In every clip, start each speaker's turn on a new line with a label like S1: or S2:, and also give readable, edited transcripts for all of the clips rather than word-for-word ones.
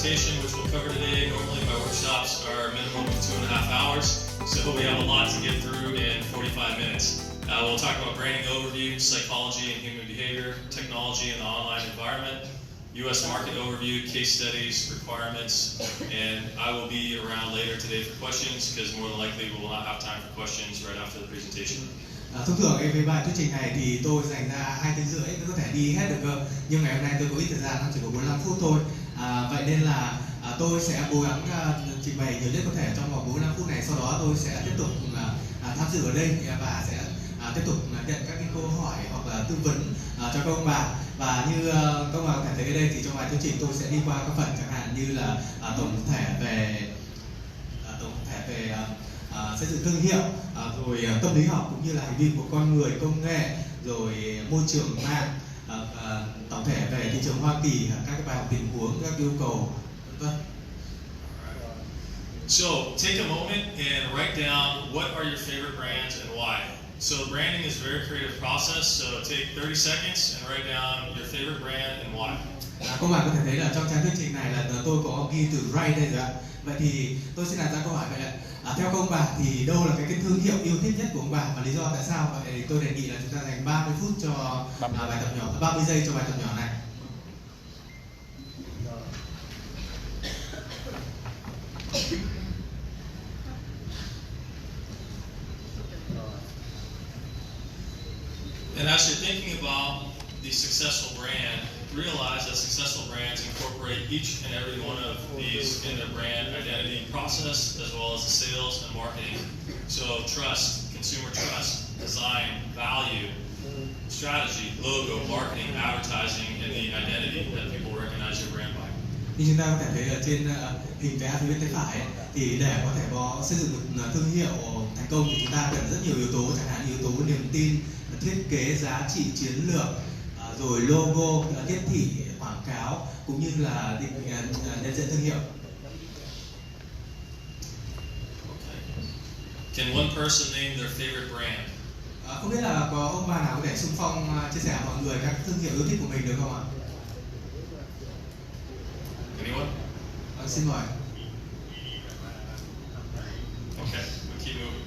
S1: presentation, which we'll cover today. Normally my workshops are a minimum of 2.5 hours, so we have a lot to get through in 45 minutes. We'll talk about branding overview, psychology and human behavior, technology in the online environment, U.S. market overview, case studies, requirements, and I will be around later today for questions because more than likely we will not have time for questions right after the presentation.
S2: Thông thường với bài thuyết trình này thì tôi dành ra 2 tiếng rưỡi tôi có thể đi hết được cơ, nhưng ngày hôm nay tôi có ít thời gian, nó chỉ có 45 phút thôi. Vậy nên là tôi sẽ cố gắng trình bày nhiều nhất có thể trong vòng 45 phút này. Sau đó tôi sẽ tiếp tục tham dự ở đây và sẽ tiếp tục nhận các cái câu hỏi hoặc là tư vấn cho các ông bà. Và như các ông bà có thể thấy ở đây thì trong bài thuyết trình tôi sẽ đi qua các phần chẳng hạn như là tổng thể về xây dựng thương hiệu, rồi tâm lý học cũng như là hành vi của con người, công nghệ, rồi môi trường mạng, tổng thể về thị trường Hoa Kỳ, các cái bài học tình huống, các yêu cầu, vân vân.
S1: So take a moment and write down what are your favorite brands and why. So branding is a very creative process. So take 30 seconds and write down your favorite brand and why.
S2: Các bạn có thể thấy là trong trang thuyết trình này là tôi có ghi từ write đây rồi ạ. Vậy thì tôi xin đặt ra câu hỏi vậy ạ. Theo các ông bà thì đâu là cái thương hiệu yêu thích nhất của ông bà và lý do tại sao? Vậy thì tôi đề nghị là chúng ta dành 30 phút cho bài tập nhỏ, 30 giây cho bài tập nhỏ này.
S1: And as you're thinking about the successful brand, realize that successful brands incorporate each and every one of these in their brand identity process, as well as the sales and marketing. So trust, consumer trust, design, value, strategy, logo, marketing, advertising, and the identity that people recognize your brand by.
S2: Như chúng ta có thể thấy ở trên hình vẽ phía bên tay phải ấy, thì để có thể có xây dựng một thương hiệu thành công thì chúng ta cần rất nhiều yếu tố, chẳng hạn yếu tố niềm tin, thiết kế, giá trị, chiến lược, rồi logo, tiếp thị, quảng cáo cũng như là nhận diện thương hiệu.
S1: Can one person name their favorite brand?
S2: Không biết là có ông bà nào có thể xung phong chia sẻ mọi người các thương hiệu yêu thích của mình được không ạ?
S1: Anyone?
S2: Xin mời.
S1: Okay, we'll keep moving.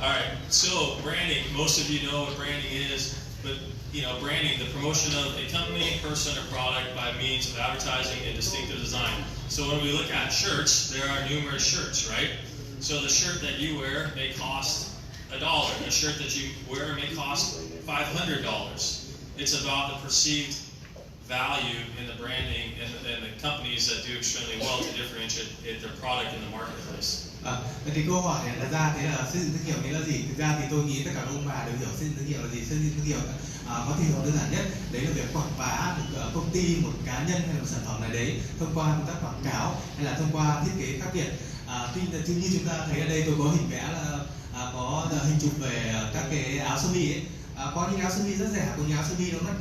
S1: All right, so branding, most of you know what branding is, but branding, the promotion of a company, person, or product by means of advertising and distinctive design. So when we look at shirts, there are numerous shirts, right? So the shirt that you wear may cost $1. The shirt that you wear may cost $500. It's about the perceived value in the branding and the companies that do extremely well to differentiate their product in the marketplace.
S2: Vậy thì câu hỏi đặt ra thế là xây dựng thương hiệu nghĩa là gì? Thực ra thì tôi nghĩ tất cả các ông bà đều hiểu xây dựng thương hiệu là gì. Xây dựng thương hiệu có thể hiểu đơn giản nhất đấy là việc quảng bá một công ty, một cá nhân hay là một sản phẩm nào đấy thông qua công tác quảng cáo hay là thông qua thiết kế khác biệt. Tuy như chúng ta thấy ở đây tôi có hình vẽ là có hình chụp về các cái áo sơ mi ấy. Có những áo sơ mi rất rẻ, có những áo sơ mi nó mất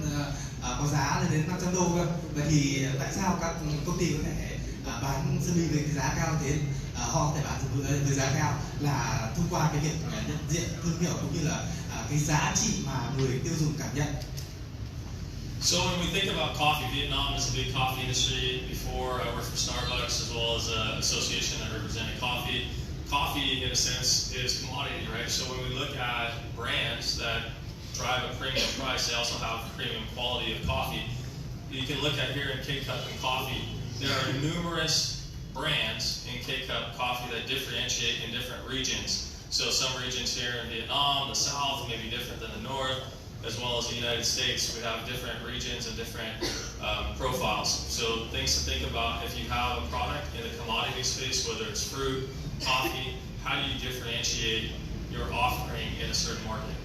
S2: có giá lên đến $500 cơ. Vậy thì tại sao các công ty có thể bán sơ mi với cái giá cao thế? Họ có thể bán với giá cao là thông qua cái việc nhận diện thương hiệu cũng như là cái giá trị mà người tiêu dùng cảm nhận.
S1: So when we think about coffee, Vietnam is a big coffee industry. Before I worked for Starbucks as well as an association that represented coffee. Coffee, in a sense, is commodity, right? So when we look at brands that drive a premium price, they also have premium quality of coffee. You can look at here in K-Cup and coffee. There are numerous brands in K-Cup coffee that differentiate in different regions. So some regions here in Vietnam, the South, may be different than the North, as well as the United States. We have different regions and different profiles. So things to think about if you have a product in the commodity space, whether it's fruit, coffee, how do you differentiate your offering in a certain market?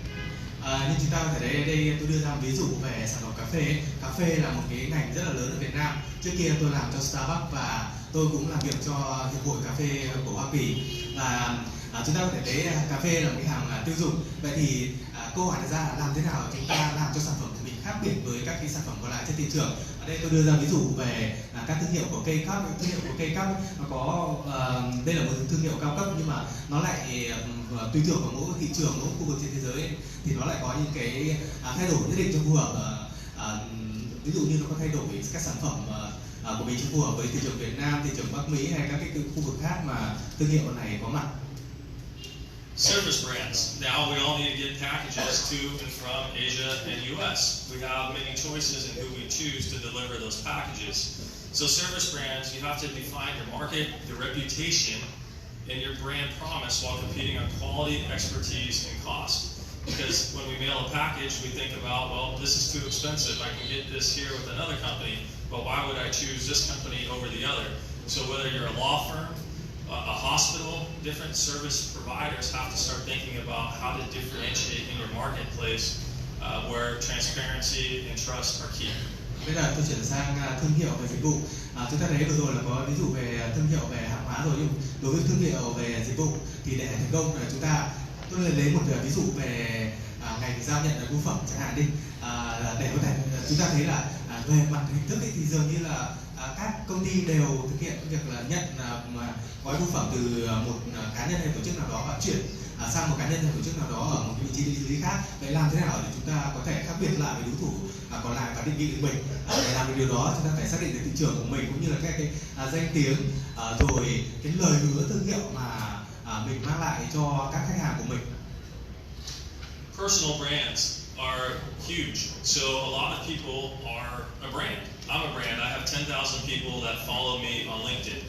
S2: Như chúng ta có thể thấy ở đây tôi đưa ra một ví dụ về sản phẩm cà phê. Cà phê là một cái ngành rất là lớn ở Việt Nam. Trước kia tôi làm cho Starbucks và tôi cũng làm việc cho hiệp hội cà phê của Hoa Kỳ. Và chúng ta có thể thấy cà phê là một cái hàng tiêu dùng. Vậy thì câu hỏi đặt ra là làm thế nào chúng ta làm cho sản phẩm của mình khác biệt với các cái sản phẩm còn lại trên thị trường. Ở đây tôi đưa ra ví dụ về các thương hiệu của K-Cup. Thương hiệu của K-Cup nó có đây là một thương hiệu cao cấp nhưng mà nó lại tùy thuộc vào mỗi thị trường, mỗi khu vực trên thế giới thì nó lại có những cái thay đổi nhất định cho phù hợp. Ví dụ như nó có thay đổi các sản phẩm của mình chưa phù hợp với thị trường Việt Nam, thị trường Bắc Mỹ hay các cái khu vực khác mà thương hiệu này có mặt.
S1: Service brands. Now we all need to get packages to and from Asia and US. We have many choices in who we choose to deliver those packages. So service brands, you have to define your market, your reputation, and your brand promise while competing on quality, expertise, and cost. Because when we mail a package, we think about, well, this is too expensive. I can get this here with another company, but why would I choose this company over the other? So whether you're a law firm, a hospital, different service providers have to start thinking about how to differentiate in your marketplace where transparency and trust are key.
S2: Bây giờ tôi chuyển sang thương hiệu về dịch vụ. Chúng ta thấy vừa rồi là có ví dụ về thương hiệu về hàng hóa rồi, nhưng đối với thương hiệu về dịch vụ thì để thành công là tôi lấy một ví dụ về ngành giao nhận bưu phẩm chẳng hạn đi, để có thể chúng ta thấy là về mặt hình thức thì dường như là các công ty đều thực hiện việc là nhận gói bưu phẩm từ một cá nhân hay tổ chức nào đó và chuyển sang một cá nhân hay tổ chức nào đó ở một vị trí địa lý khác. Vậy làm thế nào để chúng ta có thể khác biệt lại với đối thủ còn lại và định vị được mình? Để làm được điều đó, chúng ta phải xác định được thị trường của mình cũng như là các cái danh tiếng rồi cái lời hứa thương hiệu mà mình mang lại cho các khách hàng của mình.
S1: Personal brands are huge. So a lot of people are a brand. I'm a brand. I have 10,000 people that follow me on LinkedIn.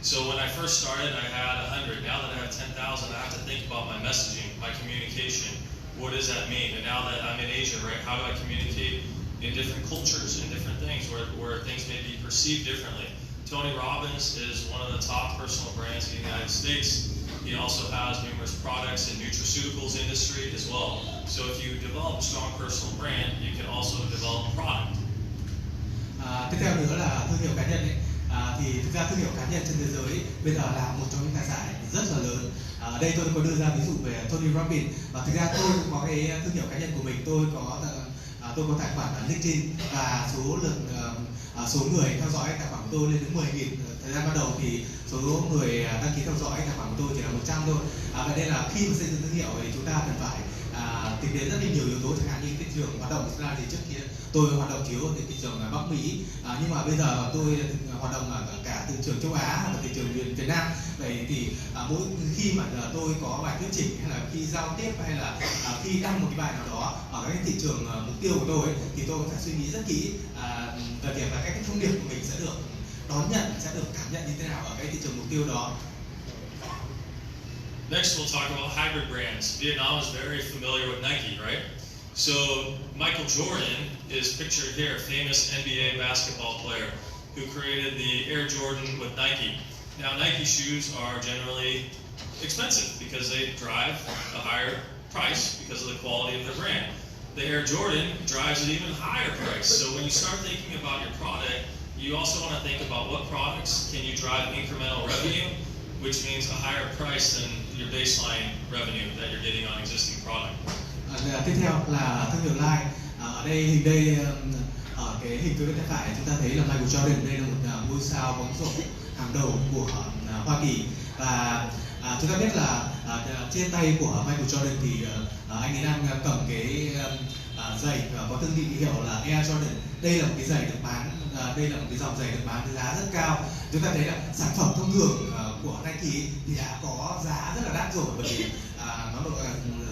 S1: So when I first started, I had 100. Now that I have 10,000, I have to think about my messaging, my communication. What does that mean? And now that I'm in Asia, right, how do I communicate in different cultures, in different things where things may be perceived differently? Tony Robbins is one of the top personal brands in the United States. He also has numerous products in nutraceuticals industry as well. So if you develop a strong personal brand, you can also develop product.
S2: Tiếp theo nữa là thương hiệu cá nhân ấy. Thì thực ra thương hiệu cá nhân trên thế giới bây giờ là một trong những tài sản rất là lớn. Ở đây tôi có đưa ra ví dụ về Tony Robbins, và thực ra tôi cũng có cái thương hiệu cá nhân của mình. Tôi có tài khoản ở LinkedIn và số người theo dõi tài khoản của tôi lên đến 10.000. Thời gian ban đầu thì số người đăng ký theo dõi tài khoản của tôi chỉ là 100 thôi. Vậy nên là khi mà xây dựng thương hiệu thì chúng ta cần phải tính đến rất là nhiều yếu tố, chẳng hạn như thị trường hoạt động. Thực ra thì trước kia tôi hoạt động chủ yếu ở thị trường Bắc Mỹ, nhưng mà bây giờ tôi hoạt động ở cả thị trường châu Á và thị trường Việt Nam. Vậy thì mỗi khi mà tôi có bài thuyết trình hay là khi giao tiếp hay là khi đăng một cái bài nào đó ở cái thị trường mục tiêu của tôi ấy, thì tôi phải suy nghĩ rất kỹ về việc là cái thông điệp của mình sẽ được đón nhận, sẽ được cảm nhận như thế nào ở cái thị trường mục tiêu đó.
S1: Next, we'll talk about hybrid brands. Vietnam is very familiar with Nike, right? So Michael Jordan is pictured here, a famous NBA basketball player who created the Air Jordan with Nike. Now, Nike shoes are generally expensive because they drive a higher price because of the quality of their brand. The Air Jordan drives an even higher price. So when you start thinking about your product, you also want to think about what products can you drive incremental revenue, which means a higher price than your baseline revenue that you're getting on existing product.
S2: Tiếp theo là thương hiệu Nike. Ở đây ở cái hình phía bên tay phải chúng ta thấy là Michael Jordan. Đây là một ngôi sao bóng rổ hàng đầu của Hoa Kỳ, và chúng ta biết là trên tay của Michael Jordan thì anh ấy đang cầm cái giày có thương hiệu là Air Jordan. Đây là một cái giày được bán, đây là một cái dòng giày được bán với giá rất cao. Chúng ta thấy là sản phẩm thông thường của Nike thì đã có giá rất là đắt rồi, bởi vì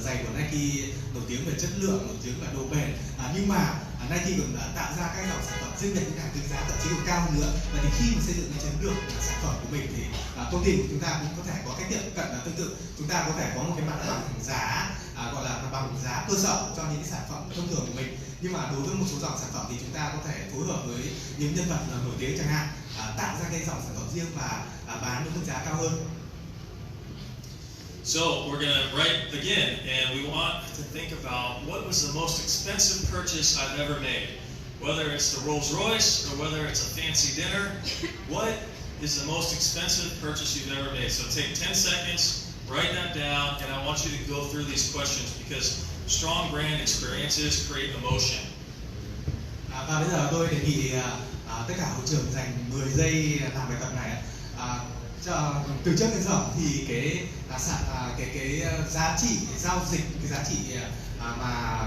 S2: giày của Nike nổi tiếng về chất lượng, nổi tiếng về độ bền, nhưng mà Nike còn tạo ra các dòng sản phẩm riêng biệt những hàng với giá thậm chí còn cao hơn nữa. Và thì khi mà xây dựng cái chiến lược sản phẩm của mình thì công ty của chúng ta cũng có thể có cách tiếp cận tương tự. Chúng ta có thể có một cái mặt bằng giá gọi là mặt bằng giá cơ sở cho những sản phẩm thông thường của mình, nhưng mà đối với một số dòng sản phẩm thì chúng ta có thể phối hợp với những nhân vật nổi tiếng chẳng hạn, tạo ra cái dòng sản phẩm riêng và bán với mức giá cao hơn.
S1: So we're going to begin, and we want to think about what was the most expensive purchase I've ever made. Whether it's the Rolls Royce or whether it's a fancy dinner, what is the most expensive purchase you've ever made? So take 10 seconds, write that down, and I want you to go through these questions because strong brand experiences create emotion.
S2: Và bây giờ tôi đề nghị tất cả hội trường dành 10 giây làm bài tập này. Từ trước đến giờ thì cái giá trị giao dịch, cái giá trị mà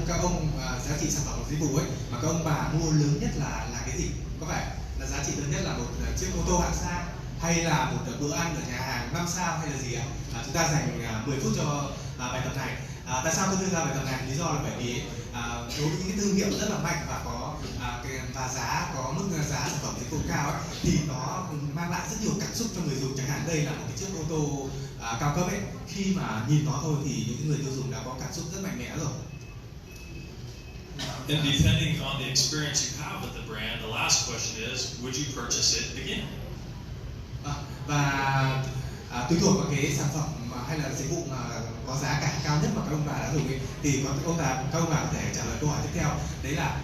S2: các ông giá trị sản phẩm dịch vụ ấy mà các ông bà mua lớn nhất là cái gì? Có phải giá trị lớn nhất là một chiếc ô tô hạng sang, hay là một bữa ăn ở nhà hàng 5 sao, hay là gì ạ? Chúng ta dành 10 phút cho bài tập này. Tại sao tôi đưa ra bài tập này? Lý do là bởi vì đối với những cái thương hiệu rất là mạnh và và giá có mức giá sản phẩm dịch vụ cao ấy, thì nó mang lại rất nhiều cảm xúc cho người dùng. Chẳng hạn đây là một cái chiếc ô tô cao cấp ấy, khi mà nhìn nó thôi thì những người tiêu dùng đã có cảm xúc rất mạnh mẽ rồi.
S1: And depending on the experience you have with the brand, the last question is, would you purchase it again?
S2: Và tùy thuộc vào cái sản phẩm hay là dịch vụ mà có giá cả cao nhất mà các ông bà đã dùng ấy, thì các ông bà có thể trả lời câu hỏi tiếp theo, đấy là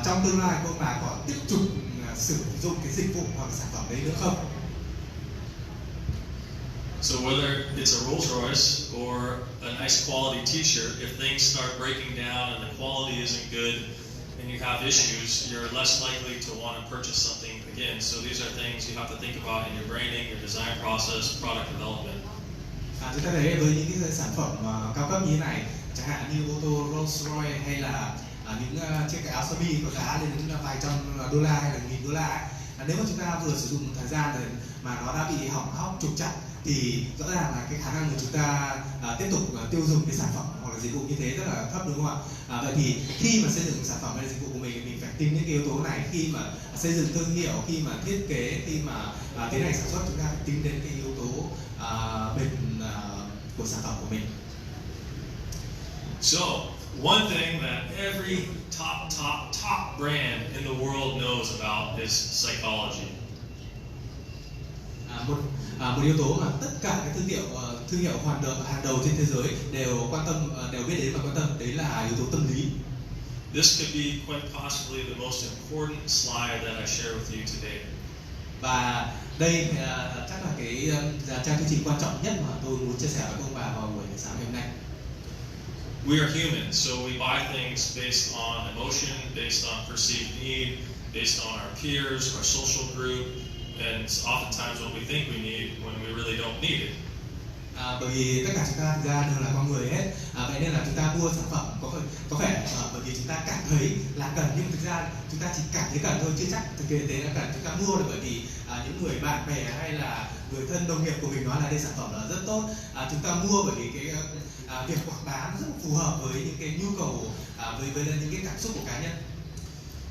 S2: trong tương lai các ông bà có tiếp tục sử dụng cái dịch vụ hoặc sản phẩm đấy nữa không?
S1: So whether it's a Rolls Royce or a nice quality T-shirt, if things start breaking down and the quality isn't good and you have issues, you're less likely to want to purchase something again. So these are things you have to think about in your branding, your design process, product development.
S2: Chúng ta thấy với những cái sản phẩm cao cấp như thế này, chẳng hạn như ô tô Rolls Royce hay là những chiếc áo sơ mi có giá lên đến vài trăm đô la hay là $1.000 ấy, nếu mà chúng ta vừa sử dụng một thời gian rồi mà nó đã bị hỏng hóc trục trặc, thì rõ ràng là cái khả năng của chúng ta tiếp tục tiêu dùng cái sản phẩm hoặc là dịch vụ như thế rất là thấp, đúng không ạ? Vậy thì khi mà xây dựng sản phẩm hay là dịch vụ của mình phải tính những cái yếu tố này. Khi mà xây dựng thương hiệu, khi mà thiết kế, khi mà tiến hành sản xuất, chúng ta phải tính đến cái yếu tố bền của sản phẩm của mình.
S1: So one thing that every top brand in the world knows about is psychology.
S2: Một yếu tố mà tất cả các thương hiệu hàng đầu trên thế giới đều biết đến và quan tâm, đấy là yếu tố tâm lý.
S1: This could be quite possibly the most important slide that I share with you today.
S2: Và đây chắc là cái trang thuyết trình quan trọng nhất mà tôi muốn chia sẻ với ông bà vào buổi sáng ngày hôm nay.
S1: We are human, so we buy things based on emotion, based on perceived need, based on our peers, our social group, and it's oftentimes what we think we need when we really don't need it.
S2: Bởi vì tất cả chúng ta thực ra đều là con người hết, vậy nên là chúng ta mua sản phẩm có vẻ bởi vì chúng ta cảm thấy là cần, nhưng thực ra chúng ta chỉ cảm thấy cần thôi, chưa chắc thực tế là cần. Chúng ta mua là bởi vì những người bạn bè hay là người thân đồng nghiệp của mình nói là đây sản phẩm là rất tốt. Chúng ta mua bởi vì cái việc quảng bá rất là phù hợp với những cái nhu cầu, với những cái cảm xúc của cá nhân.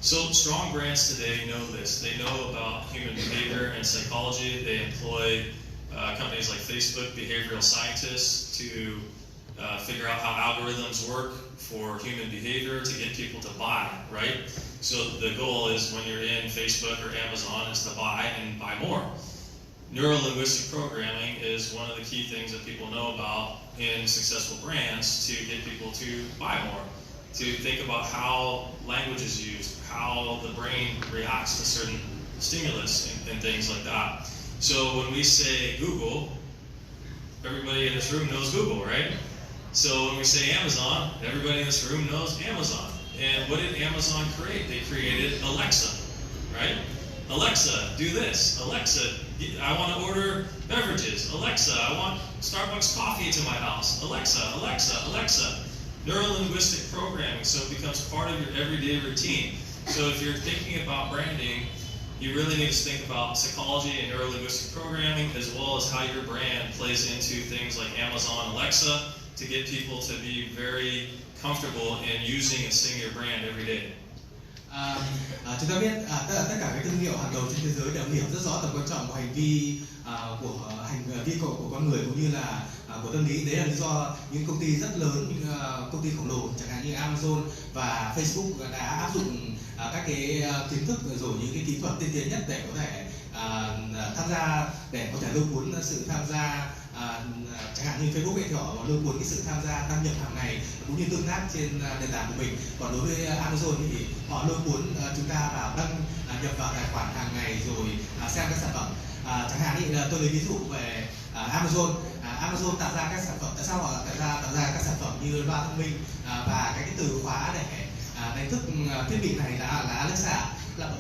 S1: So strong brands today know this. They know about human behavior and psychology. They employ companies like Facebook, behavioral scientists, to figure out how algorithms work for human behavior to get people to buy, right? So the goal is when you're in Facebook or Amazon is to buy and buy more. Neuro-linguistic programming is one of the key things that people know about in successful brands to get people to buy more, to think about how language is used, how the brain reacts to certain stimulus and things like that. So when we say Google, everybody in this room knows Google, right? So when we say Amazon, everybody in this room knows Amazon. And what did Amazon create? They created Alexa, right? Alexa, do this. Alexa, I want to order beverages. Alexa, I want Starbucks coffee to my house. Alexa, Alexa, Alexa. Neuro-linguistic programming, so it becomes part of your everyday routine. So if you're thinking about branding, you really need to think about psychology and neuro-linguistic programming, as well as how your brand plays into things like Amazon Alexa to get people to be very comfortable in using and seeing your brand every day.
S2: Chúng ta biết tất cả các thương hiệu hàng đầu trên thế giới đều hiểu rất rõ tầm quan trọng của hành vi của con người cũng như là của tâm lý. Đấy là lý do những công ty rất lớn, những công ty khổng lồ chẳng hạn như Amazon và Facebook đã áp dụng các cái kiến thức rồi những cái kỹ thuật tiên tiến nhất để có thể tham gia, để có thể lôi cuốn sự tham gia. Chẳng hạn như Facebook thì họ lôi cuốn cái sự tham gia đăng nhập hàng ngày cũng như tương tác trên nền tảng của mình. Còn đối với Amazon thì họ lôi cuốn chúng ta vào nhập vào tài khoản hàng ngày rồi xem các sản phẩm. Chẳng hạn như tôi lấy ví dụ về Amazon. Amazon tạo ra các sản phẩm, tại sao họ tạo ra các sản phẩm như loa thông minh và cái từ khóa để đánh thức thiết bị này là Alexa.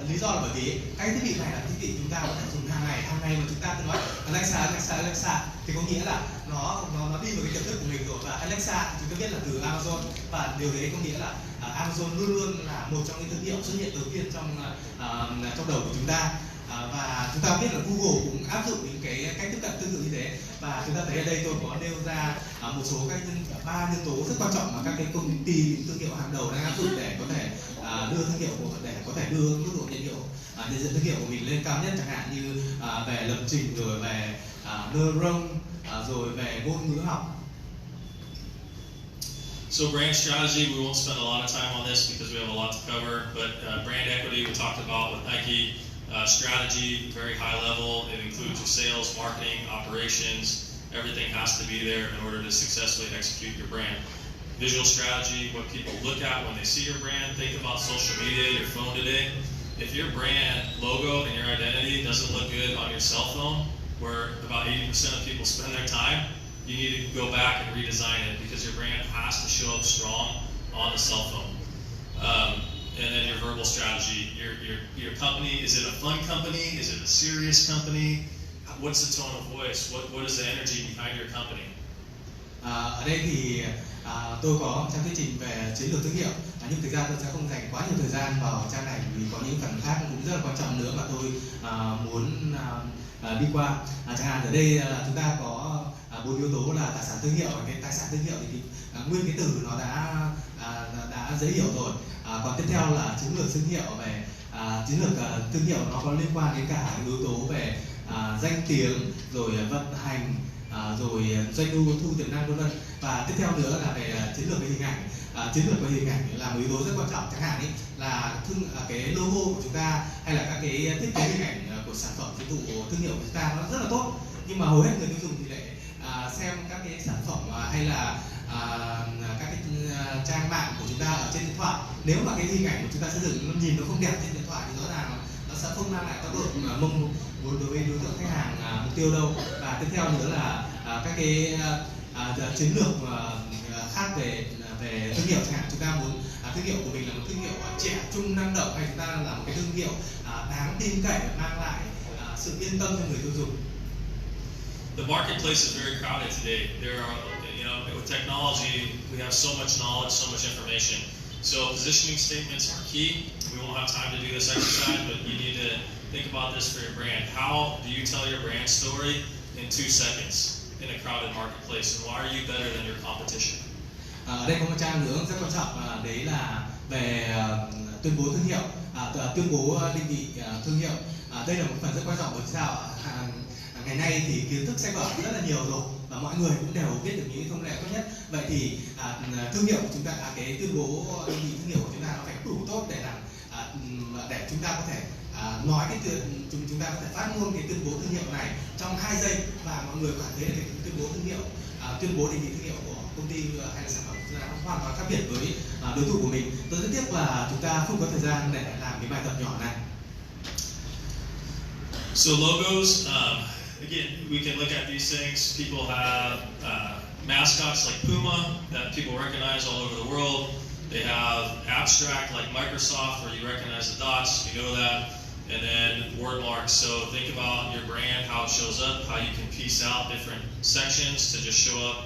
S2: Lý do là bởi vì cái thiết bị này là thiết bị chúng ta có thể dùng hàng ngày mà chúng ta cứ nói Alexa, Alexa, Alexa thì có nghĩa là nó đi vào cái tiềm thức của mình rồi. Và Alexa chúng ta biết là từ Amazon, và điều đấy có nghĩa là Amazon luôn luôn là một trong những thương hiệu xuất hiện đầu tiên trong đầu của chúng ta. Và chúng ta biết là Google cũng áp dụng những cái cách tiếp cận tương tự như thế, và chúng ta thấy ở đây tôi có nêu ra một số các ba nhân tố rất quan trọng mà các cái công ty thương hiệu hàng đầu đang áp dụng để có thể đưa thương hiệu để có thể đưa mức độ nhận diện thương hiệu của mình lên cao nhất, chẳng hạn như về lập trình, rồi về neuron, rồi về ngôn ngữ học.
S1: So brand strategy, we won't spend a lot of time on this because we have a lot to cover, but brand equity we talked about with Nike. Strategy, very high level, it includes your sales, marketing, operations, everything has to be there in order to successfully execute your brand. Visual strategy, what people look at when they see your brand. Think about social media, your phone today. If your brand logo and your identity doesn't look good on your cell phone, where about 80% of people spend their time, you need to go back and redesign it because your brand has to show up strong on the cell phone. And then your verbal strategy, your company, is it a fun company? Is it a serious company? What's the tone of voice? What is the energy behind your company?
S2: Ở đây thì tôi có trang thuyết trình về chiến lược thương hiệu, nhưng thực ra tôi sẽ không dành quá nhiều thời gian vào trang này vì có những phần khác cũng rất là quan trọng nữa mà tôi muốn đi qua. Chẳng hạn ở đây là chúng ta có 4 yếu tố là tài sản thương hiệu. Cái tài sản thương hiệu thì nguyên cái từ nó đã dễ hiểu rồi. Còn tiếp theo là chiến lược thương hiệu. Về chiến lược thương hiệu nó có liên quan đến cả yếu tố về danh tiếng, rồi vận hành, rồi doanh thu tiềm năng vân vân. Và tiếp theo nữa là về chiến lược về hình ảnh. Chiến lược về hình ảnh là một yếu tố rất quan trọng, chẳng hạn ấy là cái logo của chúng ta hay là các cái thiết kế hình ảnh của sản phẩm dịch vụ thương hiệu của chúng ta nó rất là tốt, nhưng mà hầu hết người tiêu dùng thì lại xem các cái sản phẩm hay là các cái trang mạng của chúng ta ở trên điện thoại. Nếu mà cái hình ảnh của chúng ta xây dựng nó nhìn nó không đẹp trên điện thoại thì rõ ràng nó sẽ không mang lại tác dụng mong muốn đối với đối tượng khách hàng mục tiêu đâu. Và tiếp theo nữa là các cái chiến lược khác về thương hiệu, chẳng hạn chúng ta muốn thương hiệu của mình là một thương hiệu trẻ trung năng động, hay chúng ta là một cái thương hiệu đáng tin cậy, mang lại sự yên tâm cho người tiêu dùng.
S1: The marketplace is very crowded today. There are, with technology, we have so much knowledge, so much information. So positioning statements are key. We won't have time to do this exercise, but you need to think about this for your brand. How do you tell your brand story in 2 seconds in a crowded marketplace, and why are you better than your competition?
S2: Ở đây có một trang nữa rất quan trọng, đấy là về tuyên bố thương hiệu, tuyên bố định vị thương hiệu. Đây là một phần rất quan trọng, bởi sao ngày nay thì kiến thức sách vở rất là nhiều rồi và mọi người cũng đều biết được những thông lệ tốt nhất. Vậy thì thương hiệu của chúng ta, cái tuyên bố định vị thương hiệu của chúng ta nó phải đủ tốt để chúng ta có thể nói chúng ta có thể phát ngôn cái tuyên bố thương hiệu này trong 2 giây và mọi người cảm thấy là cái tuyên bố thương hiệu, tuyên bố định vị thương hiệu của công ty hay là sản phẩm của chúng ta nó hoàn toàn khác biệt với đối thủ của mình. Tôi rất tiếc là chúng ta không có thời gian để làm cái bài tập nhỏ này.
S1: So logos, again, we can look at these things. People have mascots like Puma that people recognize all over the world. They have abstract like Microsoft where you recognize the dots, you know that, and then word marks. So think about your brand, how it shows up, how you can piece out different sections to just show up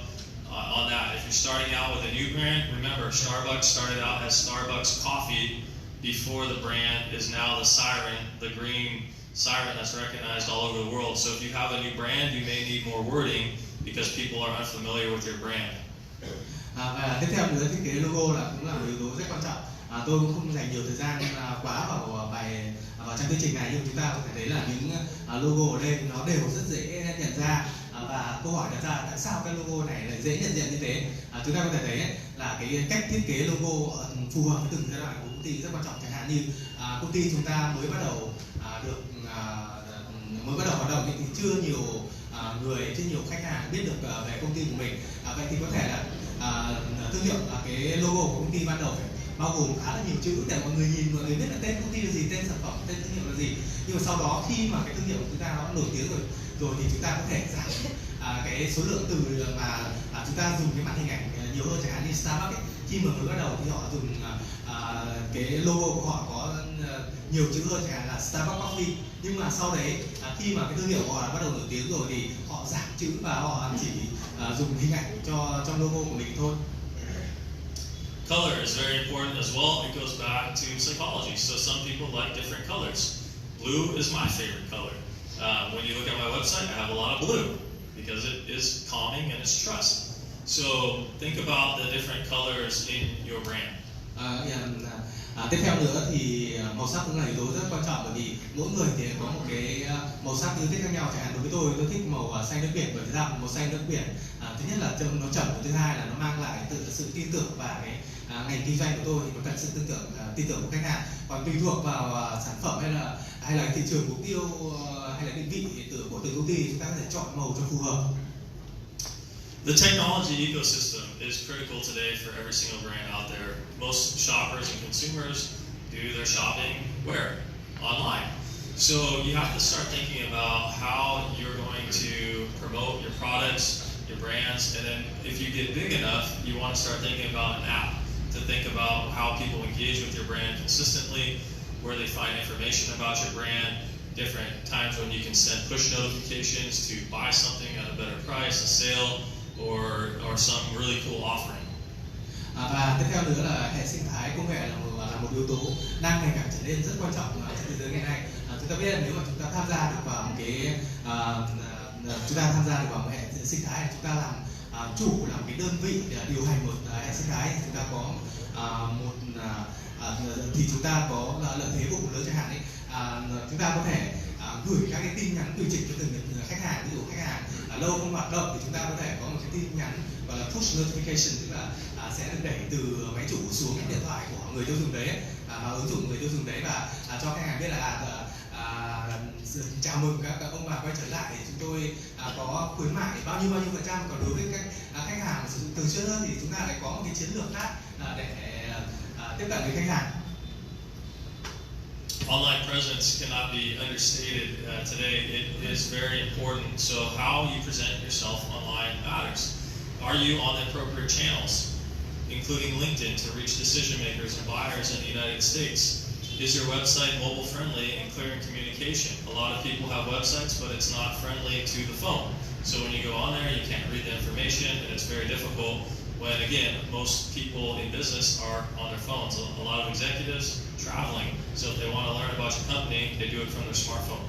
S1: on that. If you're starting out with a new brand, remember Starbucks started out as Starbucks Coffee before the brand is now the siren, the green siren that's recognized all over the world. So if you have a new brand, you may need more wording because people are unfamiliar with your brand.
S2: Và tiếp theo nữa, thiết kế logo cũng là một yếu tố rất quan trọng. Tôi cũng không dành nhiều thời gian quá vào trang thuyết trình này, nhưng chúng ta có thể thấy là những logo ở đây nó đều rất dễ nhận ra. Và câu hỏi đặt ra tại sao cái logo này lại dễ nhận diện như thế? Chúng ta có thể thấy là cái cách thiết kế logo phù hợp với từng giai đoạn của công ty rất quan trọng. Chẳng hạn như công ty chúng ta mới bắt đầu hoạt động thì chưa nhiều nhiều khách hàng biết được về công ty của mình. Vậy thì có thể là thương hiệu, cái logo của công ty ban đầu phải bao gồm khá là nhiều chữ để mọi người nhìn, mọi người biết là tên công ty là gì, tên sản phẩm, tên thương hiệu là gì. Nhưng mà sau đó khi mà cái thương hiệu của chúng ta nó nổi tiếng rồi thì chúng ta có thể giảm cái số lượng từ mà chúng ta dùng cái màn hình ảnh nhiều hơn. Chẳng hạn như Starbucks ấy, khi mà mới bắt đầu thì họ dùng cái logo của họ có nhiều chữ hơn, chẳng hạn là Starbucks Coffee. Nhưng mà sau đấy khi mà cái thương hiệu của họ bắt đầu nổi tiếng rồi thì họ giảm chữ và họ chỉ dùng hình ảnh trong logo của mình thôi.
S1: Color is very important as well. It goes back to psychology. So some people like different colors. Blue is my favorite color. When you look at my website, I have a lot of blue because it is calming and it's trust. So think about the different colors in your brand.
S2: Tiếp theo nữa thì màu sắc cũng là yếu tố rất quan trọng, bởi vì mỗi người thì có một cái màu sắc yêu thích khác nhau. Chẳng hạn đối với tôi thích màu xanh nước biển, bởi vì màu xanh nước biển thứ nhất là nó trầm, và thứ hai là nó mang lại sự tin tưởng, và cái ngành kinh doanh của tôi thì nó cần sự tin tưởng của khách hàng. Còn tùy thuộc vào sản phẩm hay là thị trường mục tiêu hay là định vị của từng công ty, chúng ta có thể chọn màu cho phù hợp.
S1: The technology ecosystem is critical today for every single brand out there. Most shoppers and consumers do their shopping where? Online. So you have to start thinking about how you're going to promote your products, your brands, and then if you get big enough, you want to start thinking about an app to think about how people engage with your brand consistently, where they find information about your brand, different times when you can send push notifications to buy something at a better price, a sale, or some really cool offering.
S2: Và tiếp theo nữa là hệ sinh thái công nghệ là một yếu tố đang ngày càng trở nên rất quan trọng trên thế giới ngày nay. Chúng ta biết là nếu mà chúng ta tham gia được vào một hệ sinh thái, chúng ta làm chủ, làm cái đơn vị điều hành một hệ sinh thái, thì chúng ta có chúng ta có lợi thế vô cùng lớn. Chẳng hạn chúng ta có thể gửi các cái tin nhắn tùy chỉnh cho từng khách hàng. Ví dụ khách hàng lâu không hoạt động thì chúng ta có thể có một cái tin nhắn gọi là push notification, tức là sẽ được đẩy từ máy chủ xuống cái điện thoại của người tiêu dùng đấy, và ứng dụng người tiêu dùng đấy, và cho khách hàng biết là chào mừng các ông bà quay trở lại, chúng tôi có khuyến mại bao nhiêu %. Còn đối với các khách hàng sử dụng thường xuyên hơn thì chúng ta lại có một cái chiến lược khác để tiếp cận với khách hàng.
S1: Online presence cannot be understated today. It is very important. So how you present yourself online matters. Are you on the appropriate channels, including LinkedIn, to reach decision makers and buyers in the United States? Is your website mobile friendly and clear in communication? A lot of people have websites, but it's not friendly to the phone. So when you go on there, you can't read the information, and it's very difficult when, again, most people in business are on their phones. A lot of executives traveling, so if they want to learn about your company, they do it from their smartphone.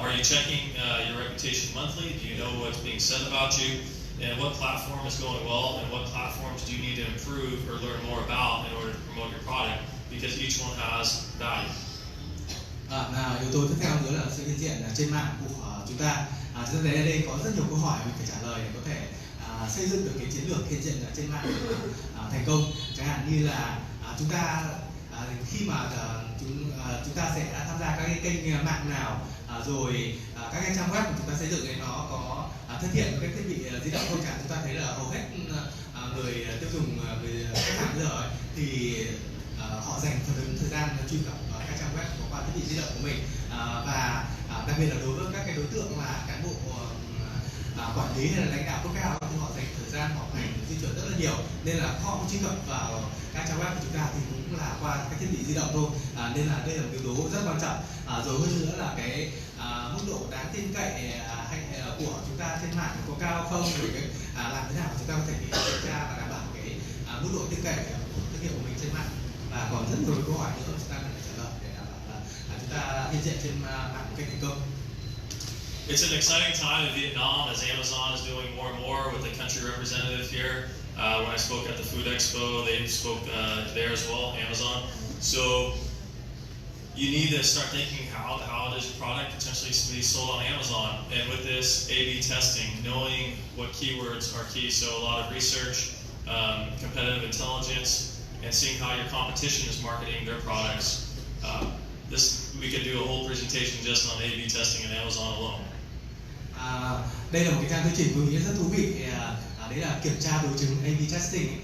S1: Are you checking your reputation monthly? Do you know what's being said about you? And what platform is going well, and what platforms do you need to improve or learn more about in order to promote your product? Because each one has value.
S2: Yếu tố tiếp theo nữa là sự hiện diện trên mạng của chúng ta. Chúng ta thấy ở đây có rất nhiều câu hỏi mình phải trả lời để có thể xây dựng được cái chiến lược hiện diện trên mạng thành công. Chẳng hạn như là chúng ta khi mà chúng ta sẽ tham gia các cái kênh mạng nào, rồi các cái trang web của chúng ta xây dựng nó có thân thiện với các thiết bị di động không. Chẳng chúng ta thấy là hầu hết người tiêu dùng, người khách hàng bây giờ thì họ dành phần lớn thời gian truy cập các trang web qua thiết bị di động của mình, và đặc biệt là đối với các cái đối tượng là cán bộ quản lý hay là lãnh đạo cấp cao thì họ dành thời gian học hành di chuyển rất là nhiều, nên là họ truy cập vào các trang web của chúng ta thì cũng là qua các thiết bị di động thôi, nên là đây là một yếu tố rất quan trọng. Rồi hơn nữa là cái mức độ đáng tin cậy của chúng ta trên mạng có cao không, rồi làm thế nào chúng ta có thể kiểm tra và đảm bảo cái mức độ tin cậy của thương hiệu của mình trên mạng. Và còn rất nhiều câu hỏi nữa chúng ta cần phải trả lời để đảm bảo là chúng ta hiện diện trên mạng một cách thành công.
S1: It's an exciting time in Vietnam as Amazon is doing more and more with the country representative here. When I spoke at the Food Expo, they spoke there as well, Amazon. So you need to start thinking how does your product potentially be sold on Amazon? And with this A/B testing, knowing what keywords are key, so a lot of research, competitive intelligence, and seeing how your competition is marketing their products. We could do a whole presentation just on A/B testing on Amazon alone.
S2: Đây là một cái trang thuyết trình tôi nghĩ rất thú vị. Đấy là kiểm tra đối chứng A/B testing.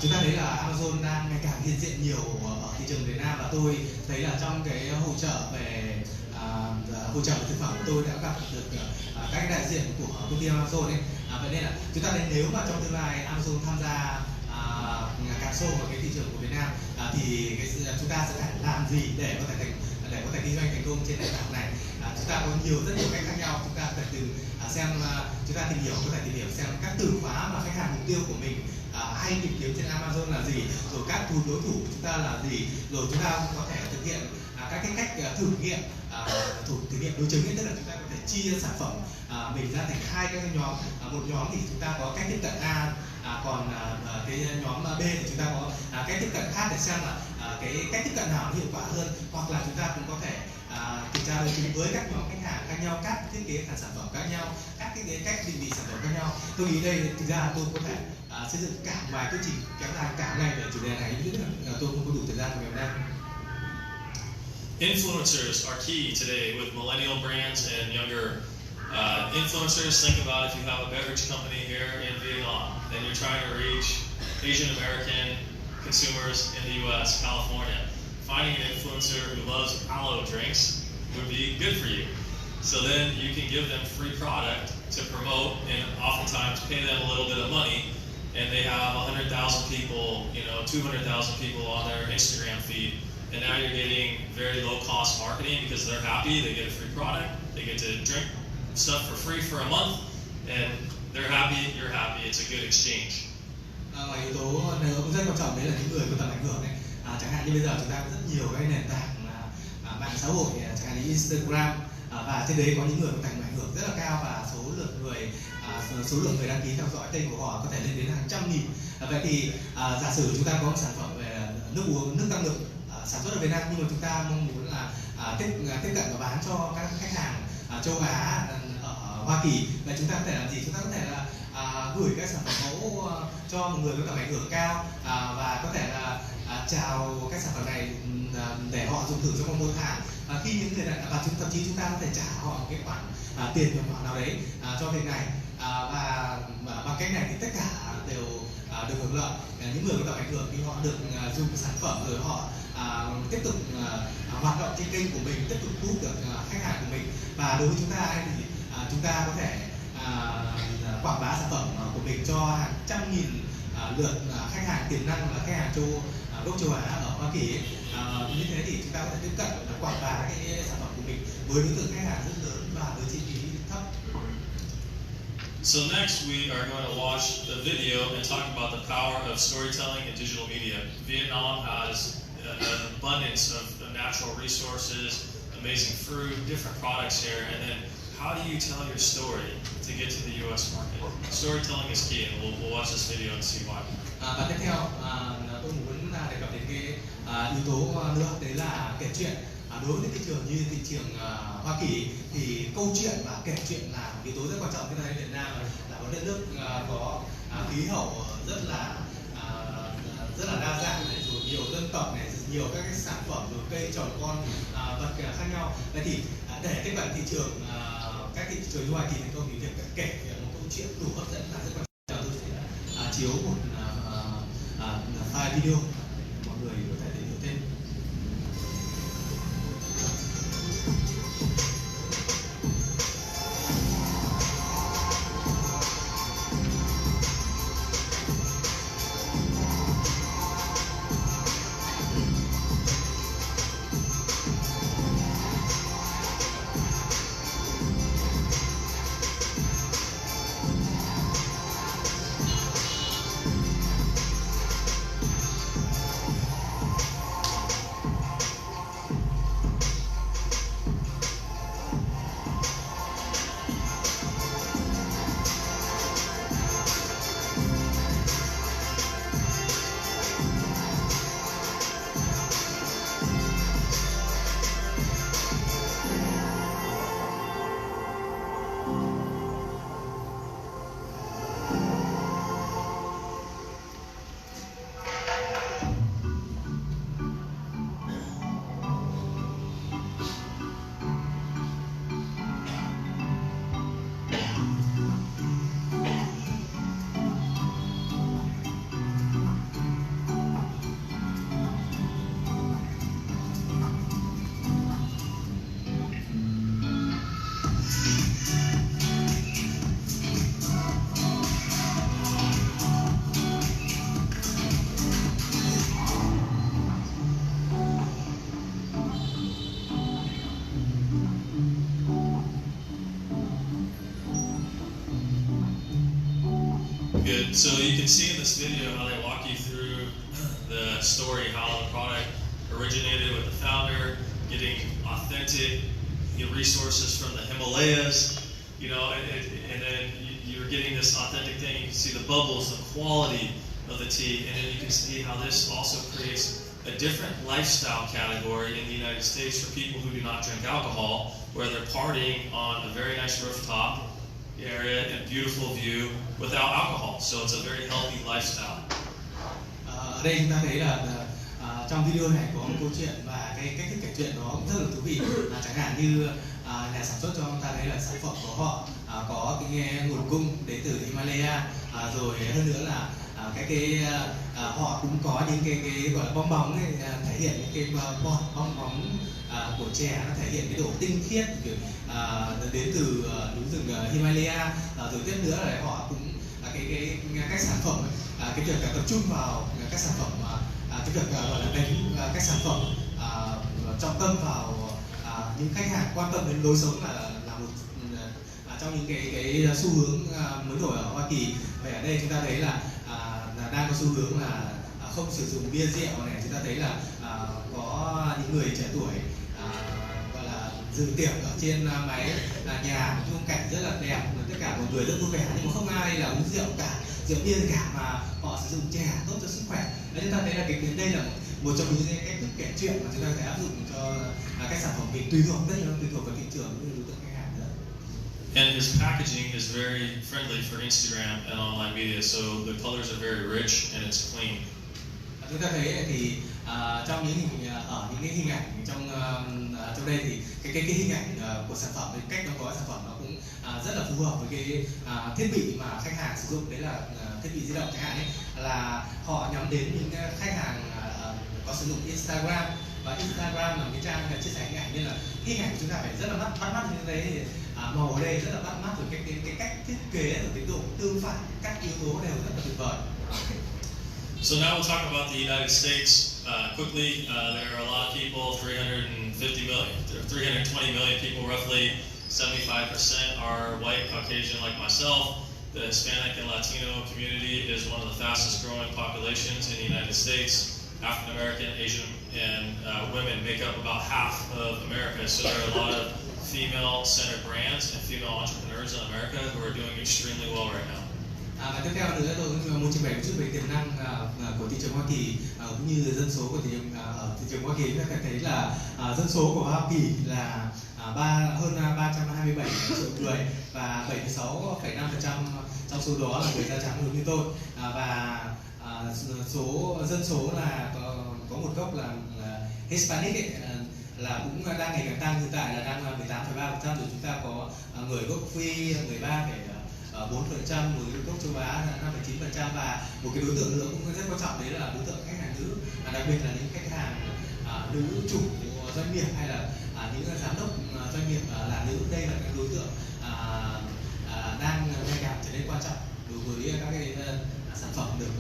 S2: Chúng ta thấy là Amazon đang ngày càng hiện diện nhiều ở thị trường Việt Nam, và tôi thấy là trong cái hội trợ về thực phẩm tôi đã gặp được các đại diện của công ty Amazon ấy. Vậy nên là chúng ta thấy nếu mà trong tương lai Amazon tham gia càng sâu vào cái thị trường của Việt Nam thì chúng ta sẽ phải làm gì để có thể kinh doanh thành công trên nền tảng này. Chúng ta có rất nhiều cách khác nhau. Chúng ta có thể chúng ta tìm hiểu xem các từ khóa mà khách hàng mục tiêu của mình hay tìm kiếm trên Amazon là gì, rồi các đối thủ của chúng ta là gì, rồi chúng ta có thể thực hiện các cái cách thử nghiệm đối chứng ấy, tức là chúng ta có thể chia sản phẩm mình ra thành hai cái nhóm. Một nhóm thì chúng ta có cách tiếp cận A, còn cái nhóm B thì chúng ta có cách tiếp cận khác để xem là cái cách tiếp cận nào hiệu quả hơn, hoặc là chúng ta cũng có thể kiểm tra đối chứng với các nhóm khách hàng khác nhau, các thiết kế sản phẩm khác nhau, các cái cách định vị sản phẩm khác nhau. Tôi nghĩ đây thực ra tôi có thể xây dựng cả vài quy trình kéo dài cả ngày về chủ đề này, nhưng tôi không có đủ thời gian của ngày hôm nay.
S1: Influencers are key today with millennial brands and younger influencers. Think about if you have a beverage company here in Vietnam and you're trying to reach Asian American consumers in the US, California. Finding an influencer who loves aloe drinks would be good for you. So then you can give them free product to promote and oftentimes pay them a little bit of money, and they have 100,000 people, 200,000 people on their Instagram feed. And now you're getting very low-cost marketing because they're happy, they get a free product, they get to drink stuff for free for a month, and they're happy, you're happy, it's a good exchange.
S2: Và yếu tố cũng rất quan trọng đấy là những người có tầm ảnh hưởng đấy. Chẳng hạn như bây giờ chúng ta có rất nhiều cái nền tảng mạng xã hội, chẳng hạn như Instagram, và trên đấy có những người có tầm ảnh hưởng rất là cao, và số lượng người đăng ký theo dõi tên của họ có thể lên đến hàng trăm nghìn. Vậy thì giả sử chúng ta có một sản phẩm về nước tăng lực sản xuất ở Việt Nam, nhưng mà chúng ta mong muốn là tiếp cận và bán cho các khách hàng châu Á ở Hoa Kỳ, vậy chúng ta có thể làm gì? Chúng ta có thể là gửi các sản phẩm mẫu cho một người có tầm ảnh hưởng cao, và có thể là chào các sản phẩm này để họ dùng thử trong vòng 1 tháng. Khi những người này, và thậm chí chúng ta có thể trả họ một cái khoản tiền nhập khoản nào đấy cho việc này, và bằng cách này thì tất cả đều được hưởng lợi. Những người có tầm ảnh hưởng thì họ được dùng sản phẩm, rồi họ tiếp tục hoạt động trên kênh của mình, tiếp tục thu hút được khách hàng của mình. Và đối với chúng ta thì chúng ta có thể quảng bá sản phẩm của mình cho hàng trăm nghìn lượt khách hàng tiềm năng, là khách hàng gốc châu Á ở Hoa Kỳ. Như thế thì chúng ta có thể tiếp cận quảng bá cái sản phẩm của mình với đối tượng khách hàng rất lớn và với chi phí thấp.
S1: So next we are going to watch the video and talk about the power of storytelling and digital media. Vietnam has an abundance of natural resources, amazing fruit, different products here, and then how do you tell your story to get to the US market? Storytelling is key, and we'll watch this video and see why.
S2: Và tiếp theo tôi muốn đề cập đến cái yếu tố nữa, đấy là kể chuyện. Đối với thị trường như thị trường Hoa Kỳ thì câu chuyện và kể chuyện là yếu tố rất quan trọng. Cái này Việt Nam là một đất nước có khí hậu rất là đa dạng này, rồi nhiều dân tộc này, nhiều các cái sản phẩm, rồi cây trồng con vật khác nhau. Vậy thì để tiếp cận thị trường các thị trường như Hoa Kỳ thành công thì việc kể một câu chuyện đủ hấp dẫn là rất quan trọng. Tôi sẽ chiếu một file video, mọi người có thể tìm hiểu thêm.
S1: Good. So you can see in this video how they walk you through the story, how the product originated with the founder, getting authentic resources from the Himalayas, and then you're getting this authentic thing. You can see the bubbles, the quality of the tea, and then you can see how this also creates a different lifestyle category in the United States for people who do not drink alcohol, where they're partying on a very nice rooftop area and beautiful view without alcohol. So it's a very healthy lifestyle.
S2: Ở đây chúng ta thấy là trong video này có một câu chuyện và cái cách thức kể chuyện đó cũng rất là thú vị. Chẳng hạn như nhà sản xuất cho chúng ta thấy là sản phẩm của họ có cái nguồn cung đến từ Himalaya, rồi hơn nữa là họ cũng có những cái gọi là bong bóng ấy, thể hiện những cái bong bóng của chè, nó thể hiện cái độ tinh khiết đến từ núi rừng Himalaya. Rồi tiếp nữa là họ cũng các sản phẩm cái việc tập trung vào các sản phẩm cái việc gọi là đánh các sản phẩm trọng tâm vào những khách hàng quan tâm đến lối sống là một trong những cái xu hướng mới nổi ở Hoa Kỳ. Về ở đây chúng ta thấy là đang có xu hướng là không sử dụng bia rượu này. Chúng ta thấy là có những người trẻ tuổi gọi là dự tiệc ở trên mái nhà, khung cảnh rất là đẹp, tất cả mọi người rất vui vẻ, nhưng mà không ai là uống rượu bia cả, mà họ sử dụng chè tốt cho sức khỏe. Đấy, chúng ta thấy là đây là một trong những cái cách thức kể chuyện mà chúng ta có thể áp dụng cho các sản phẩm mình tùy thuộc vào thị trường cũng như đối tượng khách hàng nữa.
S1: And his packaging is very friendly for Instagram and online media, so the colors are very rich and it's clean.
S2: Chúng ta thấy thì trong những hình ảnh trong đây thì cái hình ảnh của sản phẩm, cái cách nó có sản phẩm nó cũng rất là phù hợp với cái thiết bị mà khách hàng sử dụng, đấy là thiết bị di động chẳng hạn ấy, là họ nhắm đến những khách hàng có sử dụng Instagram, và Instagram là cái trang chia sẻ hình ảnh, nên là cái hình ảnh của chúng ta phải rất là bắt mắt như thế. Thì màu ở đây rất là bắt mắt, rồi cái cách thiết kế, rồi cái độ tương phản, các yếu tố đều rất là tuyệt vời.
S1: So now we'll talk about the United States quickly. There are a lot of people, 320 million people roughly. 75% are white, Caucasian like myself. The Hispanic and Latino community is one of the fastest growing populations in the United States. African American, Asian, and women make up about half of America. So there are a lot of female-centered brands and female entrepreneurs in America who are doing extremely well right now.
S2: Và tiếp theo nữa tôi muốn trình bày một chút về tiềm năng của thị trường Hoa Kỳ cũng như dân số của thị trường Hoa Kỳ. Chúng ta thấy là dân số của Hoa Kỳ là hơn 327 triệu người, và 76,5% trong số đó là người da trắng giống như tôi, và dân số là có một gốc là Hispanic ấy, là cũng đang ngày càng tăng, hiện tại là đang 18,3%, rồi chúng ta có người gốc Phi 13,4%, người gốc châu Á là 5,9%, và một cái đối tượng nữa cũng rất quan trọng, đấy là đối tượng khách hàng nữ, đặc biệt là những khách hàng nữ chủ doanh nghiệp hay là những giám đốc doanh nghiệp là nữ. Đây là các đối tượng đang ngày càng trở nên quan trọng đối với các cái sản phẩm được